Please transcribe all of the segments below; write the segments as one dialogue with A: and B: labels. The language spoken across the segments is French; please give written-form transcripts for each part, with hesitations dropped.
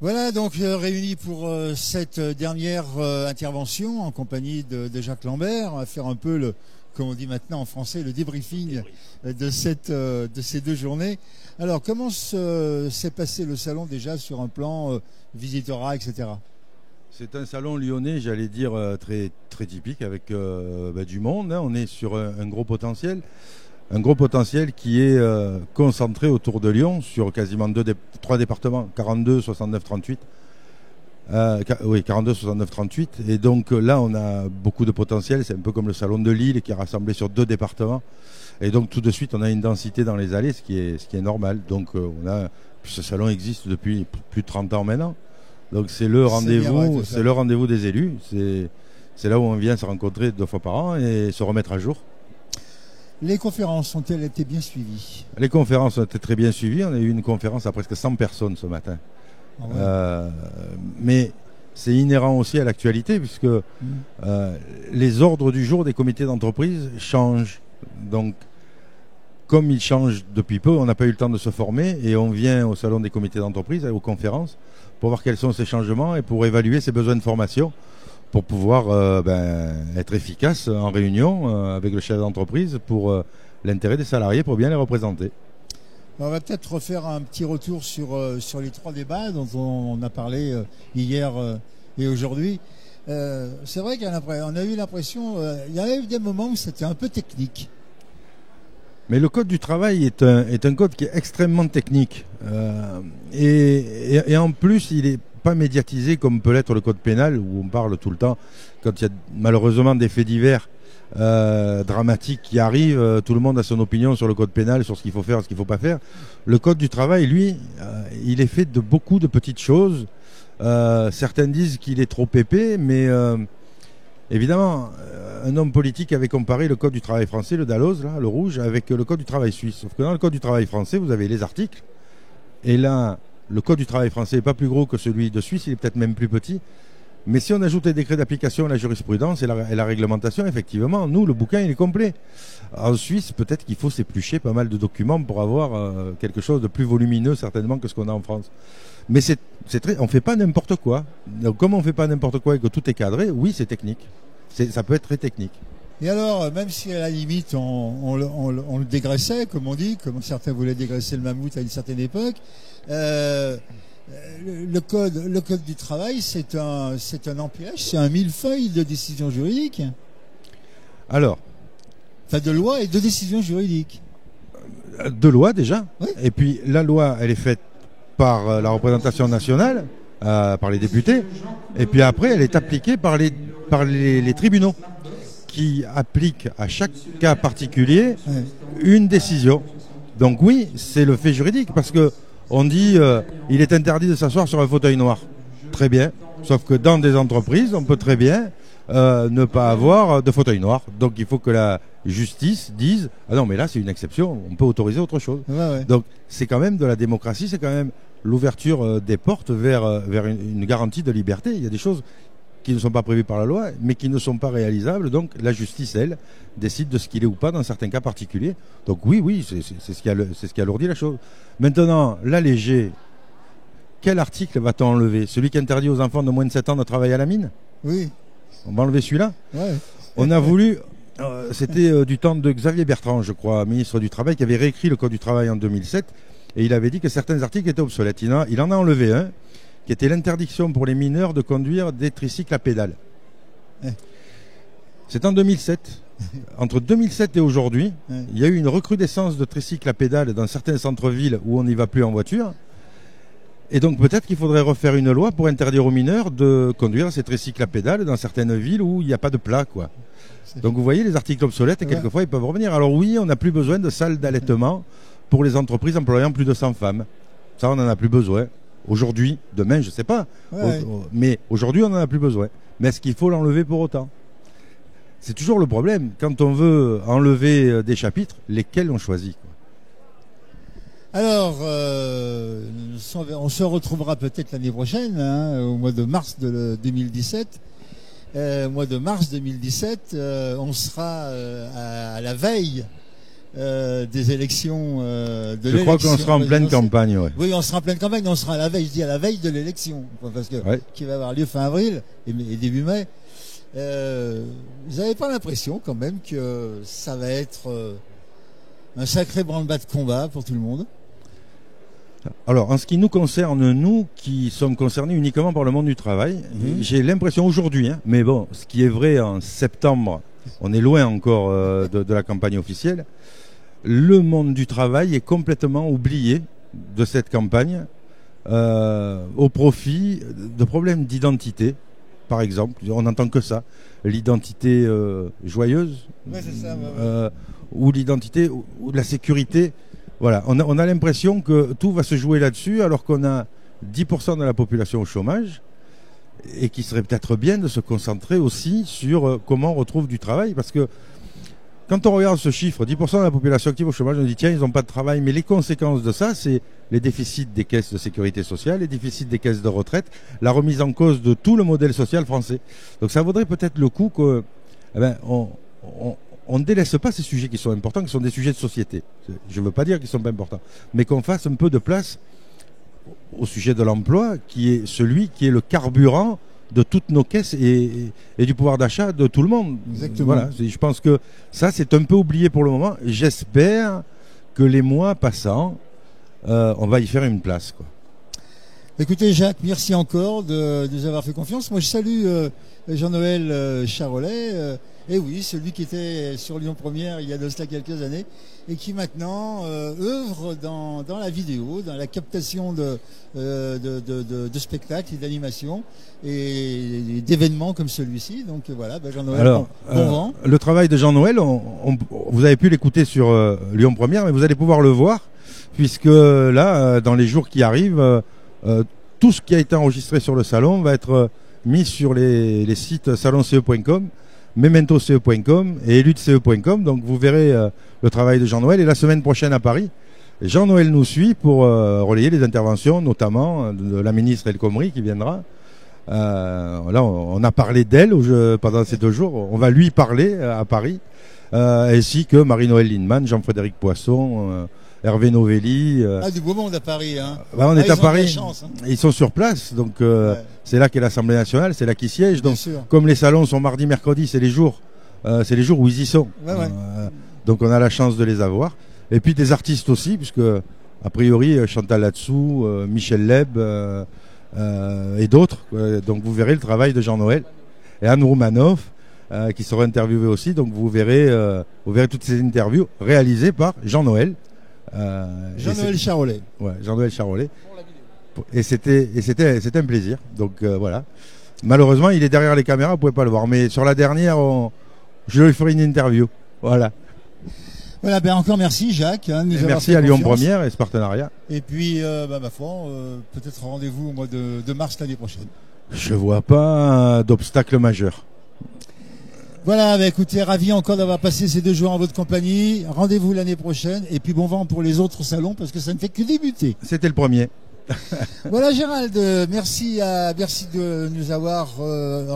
A: Voilà donc réunis pour cette dernière intervention en compagnie de Jacques Lambert. On va faire un peu comme on dit maintenant en français, le débriefing de ces 2 journées. Alors comment s'est passé le salon déjà sur un plan visitorat, etc.
B: C'est un salon lyonnais, j'allais dire, très, très typique avec du monde. Hein. On est sur un gros potentiel. Un gros potentiel qui est concentré autour de Lyon sur quasiment 3 départements, 42, 69, 38. 42, 69, 38. Et donc là, on a beaucoup de potentiel. C'est un peu comme le salon de Lille qui est rassemblé sur 2 départements. Et donc tout de suite, on a une densité dans les allées, ce qui est normal. Donc ce salon existe depuis plus de 30 ans maintenant. Donc c'est le rendez-vous des élus. C'est là où on vient se rencontrer 2 fois par an et se remettre à jour.
A: Les conférences ont-elles été bien suivies?
B: Les conférences ont été très bien suivies. On a eu une conférence à presque 100 personnes ce matin.
A: Ah ouais.
B: Mais c'est inhérent aussi à l'actualité puisque les ordres du jour des comités d'entreprise changent. Donc, comme ils changent depuis peu, on n'a pas eu le temps de se former et on vient au salon des comités d'entreprise, aux conférences, pour voir quels sont ces changements et pour évaluer ses besoins de formation pour pouvoir être efficace en réunion avec le chef d'entreprise pour l'intérêt des salariés, pour bien les représenter.
A: On va peut-être refaire un petit retour sur les 3 débats dont on a parlé hier et aujourd'hui. C'est vrai qu'on a eu l'impression, il y a eu des moments où c'était un peu technique.
B: Mais le code du travail est un code qui est extrêmement technique. Et en plus, il est pas médiatisé comme peut l'être le code pénal où on parle tout le temps quand il y a malheureusement des faits divers dramatiques qui arrivent, tout le monde a son opinion sur le code pénal, sur ce qu'il faut faire, ce qu'il faut pas faire. Le code du travail, lui, il est fait de beaucoup de petites choses. Certains disent qu'il est trop épais, mais évidemment, un homme politique avait comparé le code du travail français, le Dalloz, là, le rouge, avec le code du travail suisse. Sauf que dans le code du travail français, vous avez les articles, et là, le code du travail français n'est pas plus gros que celui de Suisse, il est peut-être même plus petit. Mais si on ajoute les décrets d'application, la jurisprudence et la réglementation, effectivement, nous, le bouquin, il est complet. En Suisse, peut-être qu'il faut s'éplucher pas mal de documents pour avoir quelque chose de plus volumineux, certainement, que ce qu'on a en France. Mais on ne fait pas n'importe quoi. Donc, comme on ne fait pas n'importe quoi et que tout est cadré, oui, c'est technique. Ça peut être très technique.
A: Et alors, même si à la limite on le dégraissait, comme on dit, comme certains voulaient dégraisser le mammouth à une certaine époque, le code du travail, c'est un empilage, c'est un millefeuille de décisions juridiques.
B: Alors,
A: enfin, de lois et de décisions juridiques.
B: De lois déjà.
A: Oui.
B: Et puis la loi, elle est faite par la représentation nationale, par les députés, et puis après, elle est appliquée par les tribunaux, qui appliquent à chaque cas particulier une décision. Donc oui, c'est le fait juridique, parce que on dit il est interdit de s'asseoir sur un fauteuil noir. Très bien. Sauf que dans des entreprises, on peut très bien ne pas avoir de fauteuil noir. Donc il faut que la justice dise ah non mais là c'est une exception, on peut autoriser autre chose.
A: Ouais.
B: Donc c'est quand même de la démocratie, c'est quand même l'ouverture des portes vers une garantie de liberté. Il y a des choses qui ne sont pas prévues par la loi, mais qui ne sont pas réalisables. Donc la justice, elle, décide de ce qu'il est ou pas dans certains cas particuliers. Donc oui, c'est ce qui alourdit la chose. Maintenant, l'allégé, quel article va-t-on enlever? Celui qui interdit aux enfants de moins de 7 ans de travailler à la mine?
A: Oui.
B: On va enlever celui-là?
A: Ouais.
B: On a voulu... c'était du temps de Xavier Bertrand, je crois, ministre du Travail, qui avait réécrit le Code du Travail en 2007, et il avait dit que certains articles étaient obsolètes. Il en a enlevé un, qui était l'interdiction pour les mineurs de conduire des tricycles à pédales. C'est en 2007. Entre 2007 et aujourd'hui, il y a eu une recrudescence de tricycles à pédales dans certains centres-villes où on n'y va plus en voiture. Et donc peut-être qu'il faudrait refaire une loi pour interdire aux mineurs de conduire ces tricycles à pédales dans certaines villes où il n'y a pas de plat, quoi. Donc vous voyez, les articles obsolètes, et quelquefois, ils peuvent revenir. Alors oui, on n'a plus besoin de salles d'allaitement pour les entreprises employant plus de 100 femmes. Ça, on n'en a plus besoin. Aujourd'hui, demain, je ne sais pas. Mais aujourd'hui, on n'en a plus besoin. Mais est-ce qu'il faut l'enlever pour autant? C'est toujours le problème. Quand on veut enlever des chapitres, lesquels on choisit, quoi.
A: Alors, on se retrouvera peut-être l'année prochaine, au mois de mars de 2017. Mois de mars 2017, on sera à la veille des élections de
B: Je crois qu'on sera en pleine campagne. Ouais.
A: Oui, on sera en pleine campagne, on sera à la veille, je dis à la veille de l'élection, parce que qui va avoir lieu fin avril et début mai. Vous n'avez pas l'impression quand même que ça va être un sacré branle-bas de combat pour tout le monde?
B: Alors, en ce qui nous concerne, nous qui sommes concernés uniquement par le monde du travail, j'ai l'impression aujourd'hui, mais bon, ce qui est vrai en septembre, on est loin encore de la campagne officielle, le monde du travail est complètement oublié de cette campagne au profit de problèmes d'identité, par exemple. On n'entend que ça, l'identité joyeuse, ou l'identité ou de la sécurité. Voilà, on a l'impression que tout va se jouer là-dessus, alors qu'on a 10% de la population au chômage, et qu'il serait peut-être bien de se concentrer aussi sur comment on retrouve du travail, parce que quand on regarde ce chiffre, 10% de la population active au chômage, on dit tiens, ils n'ont pas de travail, mais les conséquences de ça, c'est les déficits des caisses de sécurité sociale, les déficits des caisses de retraite, la remise en cause de tout le modèle social français. Donc ça vaudrait peut-être le coup que, on ne délaisse pas ces sujets qui sont importants, qui sont des sujets de société. Je ne veux pas dire qu'ils ne sont pas importants, mais qu'on fasse un peu de place au sujet de l'emploi, qui est celui qui est le carburant de toutes nos caisses et du pouvoir d'achat de tout le monde.
A: Exactement.
B: Voilà, je pense que ça, c'est un peu oublié pour le moment. J'espère que les mois passant, on va y faire une place, quoi.
A: Écoutez Jacques, merci encore de nous avoir fait confiance. Moi je salue Jean-Noël Charolais, et oui, celui qui était sur Lyon Première il y a de cela quelques années et qui maintenant œuvre dans la vidéo, dans la captation de spectacles et d'animations et d'événements comme celui-ci. Donc voilà, Jean-Noël, bon vent.
B: Le travail de Jean-Noël, vous avez pu l'écouter sur Lyon Première, mais vous allez pouvoir le voir, puisque là, dans les jours qui arrivent, tout ce qui a été enregistré sur le salon va être mis sur les sites salonce.com, memento.ce.com et eludce.com. Donc vous verrez le travail de Jean-Noël. Et la semaine prochaine à Paris, Jean-Noël nous suit pour relayer les interventions, notamment de la ministre El Khomri qui viendra. Là, on a parlé d'elle pendant ces 2 jours. On va lui parler à Paris, ainsi que Marie-Noël Lindemann, Jean-Frédéric Poisson, Hervé Novelli.
A: Du beau monde à Paris. Hein.
B: On est à Paris.
A: Chance, hein.
B: Ils sont sur place, donc c'est là qu'est l'Assemblée nationale, c'est là qu'ils siègent. Donc,
A: sûr.
B: Comme les salons sont mardi, mercredi, c'est les jours où ils y sont. Donc on a la chance de les avoir. Et puis des artistes aussi, puisque a priori Chantal Latsou, Michel Leb et d'autres. Donc vous verrez le travail de Jean-Noël et Anne Roumanoff qui sera interviewé aussi. Donc vous verrez toutes ces interviews réalisées par Jean-Noël.
A: Jean-Noël Charolais.
B: Ouais, Jean-Noël Charolais. Et c'était un plaisir. Donc voilà. Malheureusement, il est derrière les caméras, vous pouvez pas le voir. Mais sur la dernière, je lui ferai une interview. Voilà.
A: Voilà, encore merci Jacques.
B: Merci à Lyon Première et ce partenariat.
A: Et puis, ma foi, peut-être rendez-vous au mois de mars l'année prochaine.
B: Je vois pas d'obstacle majeur.
A: Voilà, écoutez, ravi encore d'avoir passé ces 2 jours en votre compagnie. Rendez-vous l'année prochaine et puis bon vent pour les autres salons parce que ça ne fait que débuter.
B: C'était le premier.
A: Voilà Gérald, merci de nous avoir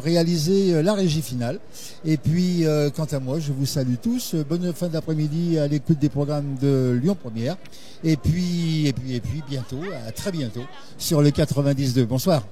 A: réalisé la régie finale. Et puis quant à moi, je vous salue tous. Bonne fin d'après-midi à l'écoute des programmes de Lyon Première. Et puis bientôt, à très bientôt sur le 92. Bonsoir.